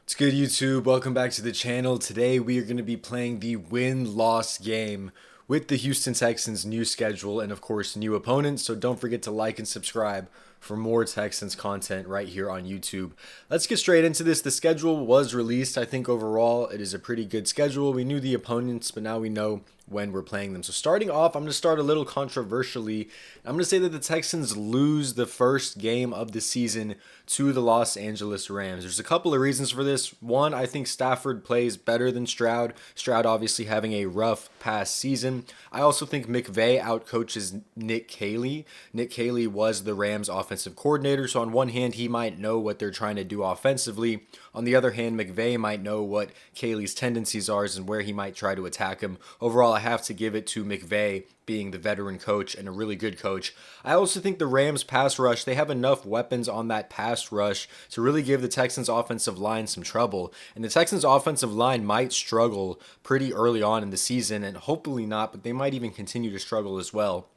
What's good, YouTube? Welcome back to the channel. Today we are going to be playing the win-loss game with the Houston Texans' new schedule and, of course, new opponents. So don't forget to like and subscribe for more Texans content right here on YouTube. Let's get straight into this. The schedule was released. I think overall it is a pretty good schedule. We knew the opponents, but now we know when we're playing them. So starting off, I'm going to start a little controversially. I'm going to say that the Texans lose the first game of the season to the Los Angeles Rams. There's a couple of reasons for this. One, I think Stafford plays better than Stroud. Stroud obviously having a rough past season. I also think McVay outcoaches Nick Caley. Nick Caley was the Rams offensive coordinator, so on one hand, he might know what they're trying to do offensively. On the other hand, McVay might know what Caley's tendencies are and where he might try to attack him. Overall, I have to give it to McVay being the veteran coach and a really good coach. I also think the Rams pass rush, they have enough weapons on that pass rush to really give the Texans offensive line some trouble. And the Texans offensive line might struggle pretty early on in the season, and hopefully not, but they might even continue to struggle as well.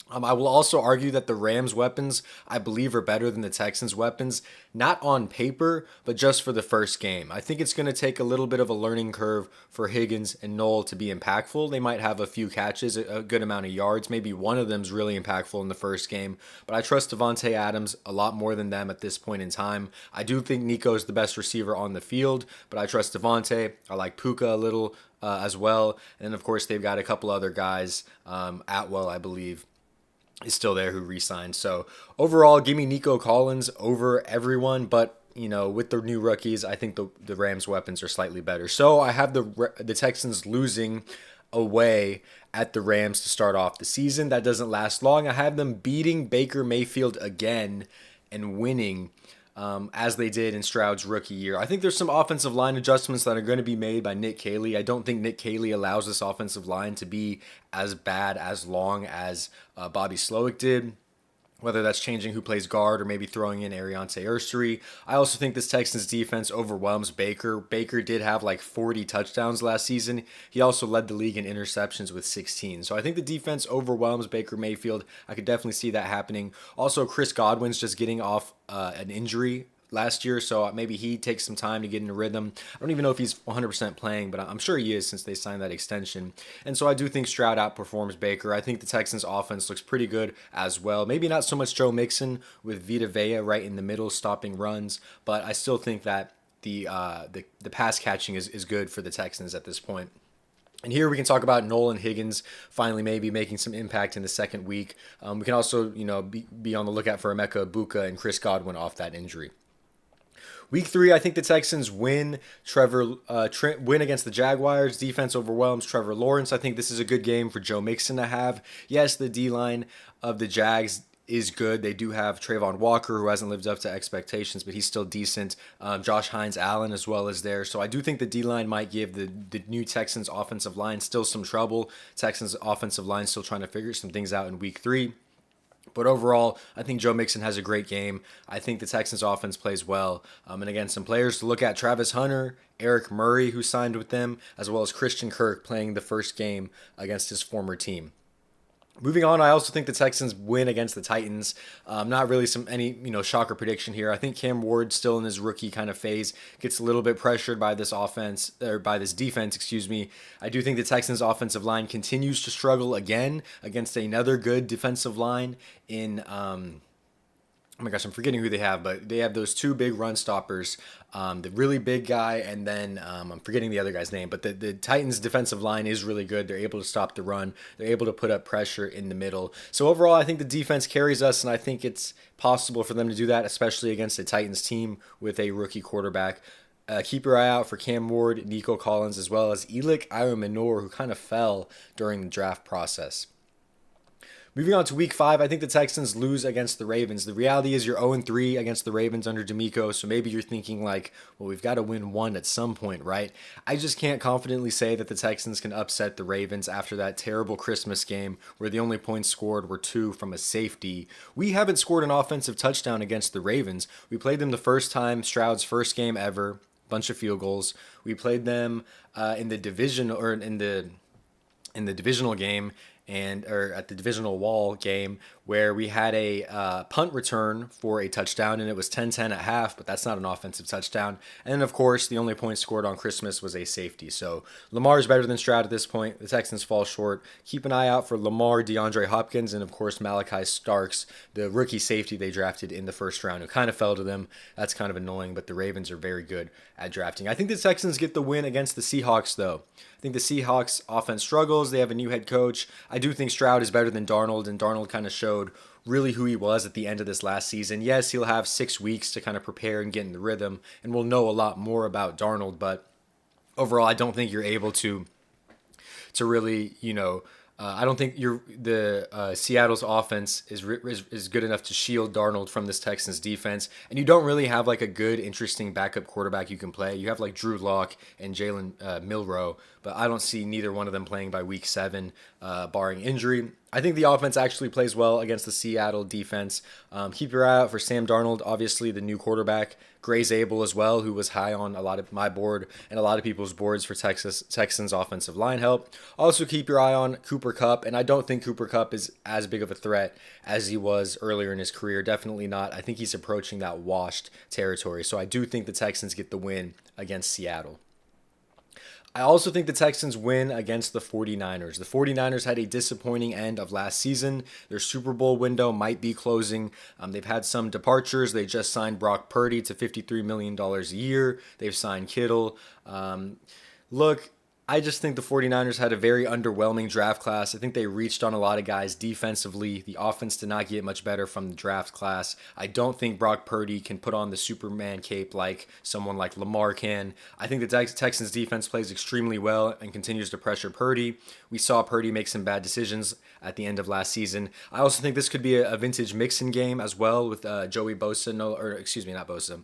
I will also argue that the Rams' weapons, I believe, are better than the Texans' weapons, not on paper, but just for the first game. I think it's going to take a little bit of a learning curve for Higgins and Knoll to be impactful. They might have a few catches, a good amount of yards. Maybe one of them's really impactful in the first game, but I trust Devontae Adams a lot more than them at this point in time. I do think Nico is the best receiver on the field, but I trust Devontae. I like Puka a little as well. And of course, they've got a couple other guys, Atwell, I believe, is still there who re-signed. So overall, give me Nico Collins over everyone, but with the new rookies, I think the Rams' weapons are slightly better. So I have the Texans losing away at the Rams to start off the season. That doesn't last long. I have them beating Baker Mayfield again and winning as they did in Stroud's rookie year. I think there's some offensive line adjustments that are going to be made by Nick Caley. I don't think Nick Caley allows this offensive line to be as bad as long as Bobby Slowick did, whether that's changing who plays guard or maybe throwing in Ariante Ursery. I also think this Texans defense overwhelms Baker. Baker did have like 40 touchdowns last season. He also led the league in interceptions with 16. So I think the defense overwhelms Baker Mayfield. I could definitely see that happening. Also, Chris Godwin's just getting off an injury last year, so maybe he takes some time to get in a rhythm. I don't even know if he's 100% playing, but I'm sure he is since they signed that extension. And so I do think Stroud outperforms Baker. I think the Texans offense looks pretty good as well. Maybe not so much Joe Mixon with Vita Vea right in the middle stopping runs, but I still think that the pass catching is good for the Texans at this point. And here we can talk about Nolan Higgins finally maybe making some impact in the second week. We can also, be on the lookout for Emeka Ibuka and Chris Godwin off that injury. Week 3, I think the Texans win. Win against the Jaguars. Defense overwhelms Trevor Lawrence. I think this is a good game for Joe Mixon to have. Yes, the D-line of the Jags is good. They do have Trayvon Walker, who hasn't lived up to expectations, but he's still decent. Josh Hines-Allen as well is there. So I do think the D-line might give the new Texans offensive line still some trouble. Texans offensive line still trying to figure some things out in Week 3. But overall, I think Joe Mixon has a great game. I think the Texans offense plays well. And again, some players to look at: Travis Hunter, Eric Murray, who signed with them, as well as Christian Kirk playing the first game against his former team. Moving on, I also think the Texans win against the Titans. Not really any shocker prediction here. I think Cam Ward, still in his rookie kind of phase, gets a little bit pressured by this offense, or by this defense, excuse me. I do think the Texans offensive line continues to struggle again against another good defensive line in oh my gosh, I'm forgetting who they have, but they have those two big run stoppers, the really big guy, and then I'm forgetting the other guy's name, but the Titans defensive line is really good. They're able to stop the run. They're able to put up pressure in the middle. So overall, I think the defense carries us, and I think it's possible for them to do that, especially against a Titans team with a rookie quarterback. Keep your eye out for Cam Ward, Nico Collins, as well as Elick Iomenor, who kind of fell during the draft process. Moving on to Week 5, I think the Texans lose against the Ravens. The reality is you're 0-3 against the Ravens under DeMeco, so maybe you're thinking like, well, we've got to win one at some point, right? I just can't confidently say that the Texans can upset the Ravens after that terrible Christmas game where the only points scored were 2 from a safety. We haven't scored an offensive touchdown against the Ravens. We played them the first time, Stroud's first game ever, bunch of field goals. We played them in the division, or in the divisional game, or at the divisional wall game where we had a punt return for a touchdown, and it was 10-10 at half, but that's not an offensive touchdown. And then, of course, the only point scored on Christmas was a safety. So Lamar's better than Stroud at this point. The Texans fall short. Keep an eye out for Lamar, DeAndre Hopkins, and, of course, Malachi Starks, the rookie safety they drafted in the first round, who kind of fell to them. That's kind of annoying, but the Ravens are very good at drafting. I think the Texans get the win against the Seahawks, though. I think the Seahawks offense struggles. They have a new head coach. I do think Stroud is better than Darnold, and Darnold kind of showed really who he was at the end of this last season. Yes, he'll have 6 weeks to kind of prepare and get in the rhythm, and we'll know a lot more about Darnold, but overall, I don't think you're able to really, I don't think the Seattle's offense is good enough to shield Darnold from this Texans defense, and you don't really have like a good, interesting backup quarterback you can play. You have like Drew Lock and Jalen Milroe, but I don't see neither one of them playing by week 7, barring injury. I think the offense actually plays well against the Seattle defense. Keep your eye out for Sam Darnold, obviously the new quarterback. Gray Zabel as well, who was high on a lot of my board and a lot of people's boards for Texans offensive line help. Also keep your eye on Cooper Kupp, and I don't think Cooper Kupp is as big of a threat as he was earlier in his career. Definitely not. I think he's approaching that washed territory. So I do think the Texans get the win against Seattle. I also think the Texans win against the 49ers. The 49ers had a disappointing end of last season. Their Super Bowl window might be closing. They've had some departures. They just signed Brock Purdy to $53 million a year. They've signed Kittle. Look, I just think the 49ers had a very underwhelming draft class. I think they reached on a lot of guys defensively. The offense did not get much better from the draft class. I don't think Brock Purdy can put on the Superman cape like someone like Lamar can. I think the Texans defense plays extremely well and continues to pressure Purdy. We saw Purdy make some bad decisions at the end of last season. I also think this could be a vintage Mixon game as well with Joey Bosa, not Bosa.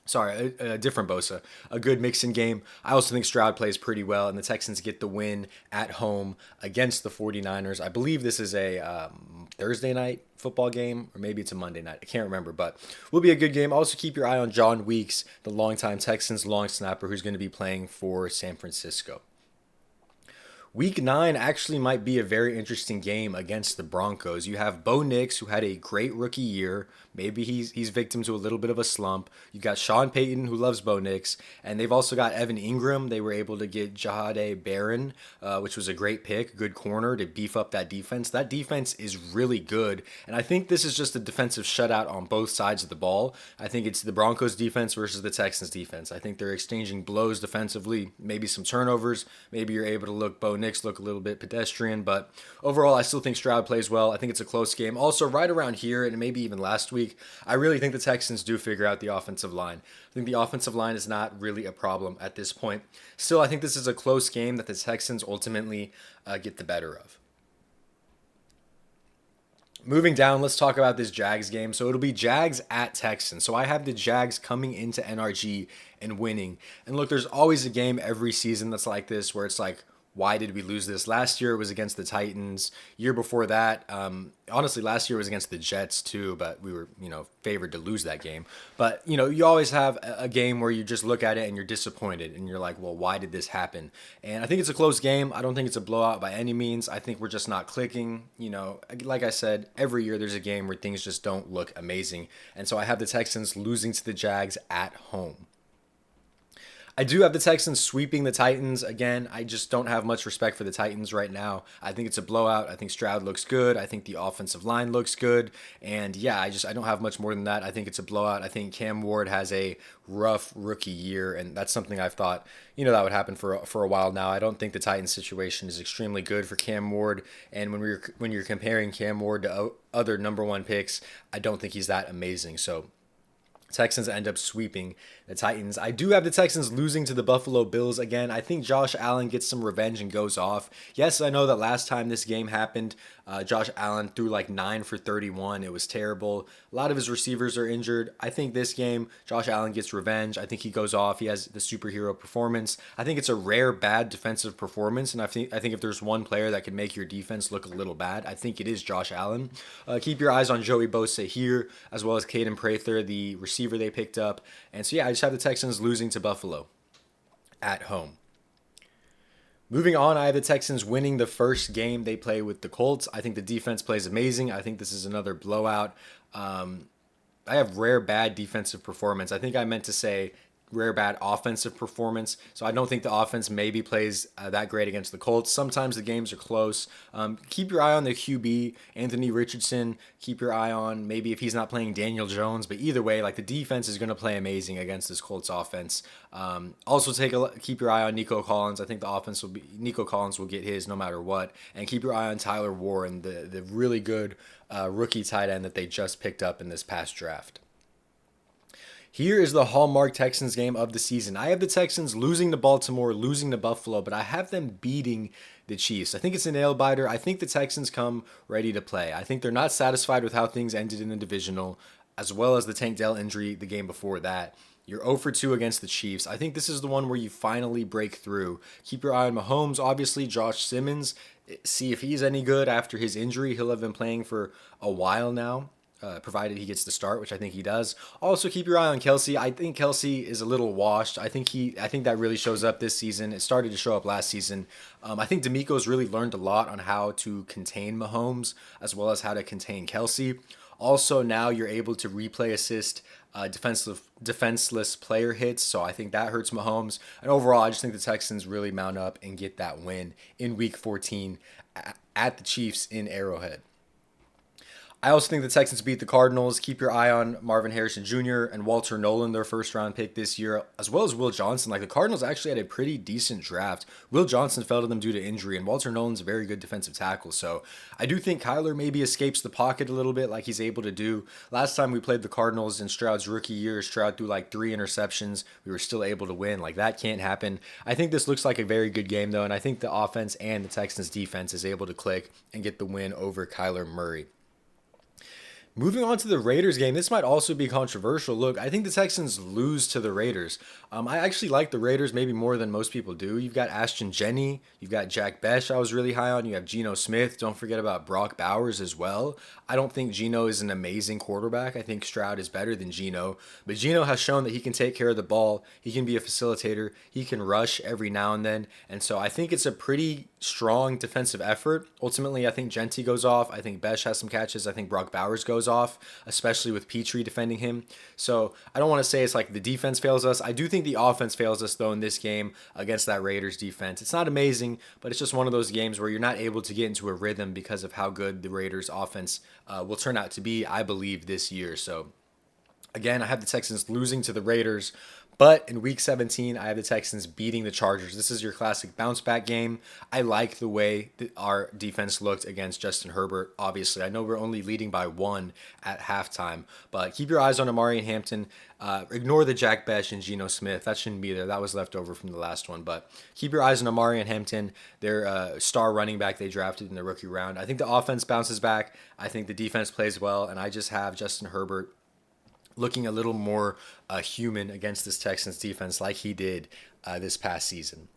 Sorry, a different Bosa. A good Mixon game. I also think Stroud plays pretty well, and the Texans get the win at home against the 49ers. I believe this is a Thursday night football game, or maybe it's a Monday night. I can't remember, but will be a good game. Also, keep your eye on John Weeks, the longtime Texans long snapper who's going to be playing for San Francisco. Week 9 actually might be a very interesting game against the Broncos. You have Bo Nix, who had a great rookie year. Maybe he's victim to a little bit of a slump. You got Sean Payton, who loves Bo Nix, and they've also got Evan Ingram. They were able to get Jahade Barron, which was a great pick, good corner to beef up that defense. That defense is really good, and I think this is just a defensive shutout on both sides of the ball. I think it's the Broncos defense versus the Texans defense. I think they're exchanging blows defensively, maybe some turnovers. Maybe you're able to look Bo Nix look a little bit pedestrian, but overall, I still think Stroud plays well. I think it's a close game. Also, right around here, and maybe even last week, I really think the Texans do figure out the offensive line. I think the offensive line is not really a problem at this point. Still, I think this is a close game that the Texans ultimately get the better of. Moving down, let's talk about this Jags game. So it'll be Jags at Texans. So I have the Jags coming into NRG and winning. And look, there's always a game every season that's like this where it's like, why did we lose this? Last year it was against the Titans. Year before that, honestly, last year was against the Jets too, but we were, favored to lose that game. But, you always have a game where you just look at it and you're disappointed and you're like, well, why did this happen? And I think it's a close game. I don't think it's a blowout by any means. I think we're just not clicking. Like I said, every year there's a game where things just don't look amazing. And so I have the Texans losing to the Jags at home. I do have the Texans sweeping the Titans. Again, I just don't have much respect for the Titans right now. I think it's a blowout. I think Stroud looks good. I think the offensive line looks good. And yeah, I don't have much more than that. I think it's a blowout. I think Cam Ward has a rough rookie year, and that's something I've thought, that would happen for a while now. I don't think the Titans situation is extremely good for Cam Ward. And when you're comparing Cam Ward to other number one picks, I don't think he's that amazing. So Texans end up sweeping the Titans. I do have the Texans losing to the Buffalo Bills again. I think Josh Allen gets some revenge and goes off. Yes, I know that last time this game happened, Josh Allen threw like 9 for 31. It was terrible. A lot of his receivers are injured. I think this game, Josh Allen gets revenge. I think he goes off. He has the superhero performance. I think it's a rare bad defensive performance, and I think if there's one player that can make your defense look a little bad, I think it is Josh Allen. Keep your eyes on Joey Bosa here, as well as Caden Prather, the receiver they picked up. And so yeah, I just have the Texans losing to Buffalo at home. Moving on, I have the Texans winning the first game they play with the Colts. I think the defense plays amazing. I think this is another blowout. Um, I have rare bad defensive performance. I think I meant to say rare bad offensive performance. So I don't think the offense maybe plays that great against the Colts. Sometimes the games are close. Keep your eye on the QB, Anthony Richardson. Keep your eye on maybe if he's not playing Daniel Jones. But either way, like the defense is going to play amazing against this Colts offense. Also keep your eye on Nico Collins. I think the offense will be Nico Collins will get his no matter what. And keep your eye on Tyler Warren, the really good rookie tight end that they just picked up in this past draft. Here is the hallmark Texans game of the season. I have the Texans losing to Baltimore, losing to Buffalo, but I have them beating the Chiefs. I think it's a nail biter. I think the Texans come ready to play. I think they're not satisfied with how things ended in the divisional, as well as the Tank Dell injury the game before that. You're 0 for 2 against the Chiefs. I think this is the one where you finally break through. Keep your eye on Mahomes, obviously, Josh Simmons. See if he's any good after his injury. He'll have been playing for a while now. Provided he gets the start, which I think he does. Also, keep your eye on Kelsey. I think Kelsey is a little washed. I think that really shows up this season. It started to show up last season. I think D'Amico's really learned a lot on how to contain Mahomes as well as how to contain Kelsey. Also, now you're able to replay assist defenseless player hits, so I think that hurts Mahomes. And overall, I just think the Texans really mount up and get that win in Week 14 at the Chiefs in Arrowhead. I also think the Texans beat the Cardinals. Keep your eye on Marvin Harrison Jr. and Walter Nolan, their first round pick this year, as well as Will Johnson. Like the Cardinals actually had a pretty decent draft. Will Johnson fell to them due to injury, and Walter Nolan's a very good defensive tackle. So I do think Kyler maybe escapes the pocket a little bit like he's able to do. Last time we played the Cardinals in Stroud's rookie year, Stroud threw like 3 interceptions. We were still able to win. Like that can't happen. I think this looks like a very good game though, and I think the offense and the Texans defense is able to click and get the win over Kyler Murray. Moving on to the Raiders game, this might also be controversial. Look, I think the Texans lose to the Raiders. I actually like the Raiders maybe more than most people do. You've got Ashton Jenney, you've got Jack Besh I was really high on, you have Geno Smith, don't forget about Brock Bowers as well. I don't think Geno is an amazing quarterback. I think Stroud is better than Geno, but Geno has shown that he can take care of the ball, he can be a facilitator, he can rush every now and then, and so I think it's a pretty strong defensive effort. Ultimately, I think Genty goes off, I think Besh has some catches, I think Brock Bowers goes off, especially with Petrie defending him. So I don't want to say it's like the defense fails us. I do think the offense fails us though in this game against that Raiders defense. It's not amazing, but it's just one of those games where you're not able to get into a rhythm because of how good the Raiders offense will turn out to be, I believe, this year. So again, I have the Texans losing to the Raiders. But in Week 17, I have the Texans beating the Chargers. This is your classic bounce back game. I like the way that our defense looked against Justin Herbert. Obviously, I know we're only leading by 1 at halftime, but keep your eyes on Amari and Hampton. Ignore the Jack Besh and Geno Smith. That shouldn't be there. That was left over from the last one. But keep your eyes on Amari and Hampton. Their star running back they drafted in the rookie round. I think the offense bounces back. I think the defense plays well, and I just have Justin Herbert looking a little more human against this Texans defense like he did this past season.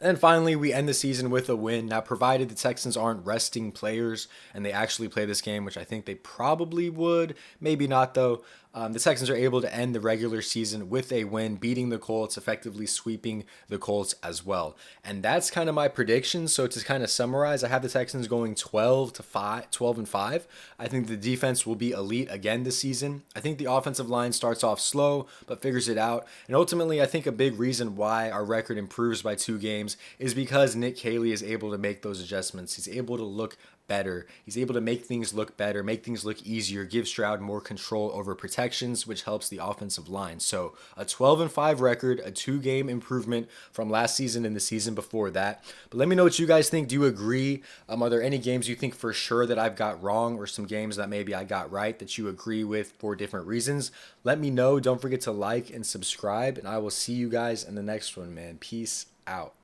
And finally, we end the season with a win. Now, provided the Texans aren't resting players and they actually play this game, which I think they probably would, maybe not though, the Texans are able to end the regular season with a win, beating the Colts, effectively sweeping the Colts as well. And that's kind of my prediction. So to kind of summarize, I have the Texans going 12-5. I think the defense will be elite again this season. I think the offensive line starts off slow, but figures it out. And ultimately, I think a big reason why our record improves by 2 games is because Nick Caley is able to make those adjustments. He's able to look better. He's able to make things look better, make things look easier, give Stroud more control over protections, which helps the offensive line. So a 12-5 record, a 2-game improvement from last season and the season before that. But let me know what you guys think. Do you agree? Are there any games you think for sure that I've got wrong, or some games that maybe I got right that you agree with for different reasons? Let me know. Don't forget to like and subscribe, and I will see you guys in the next one, man. Peace out.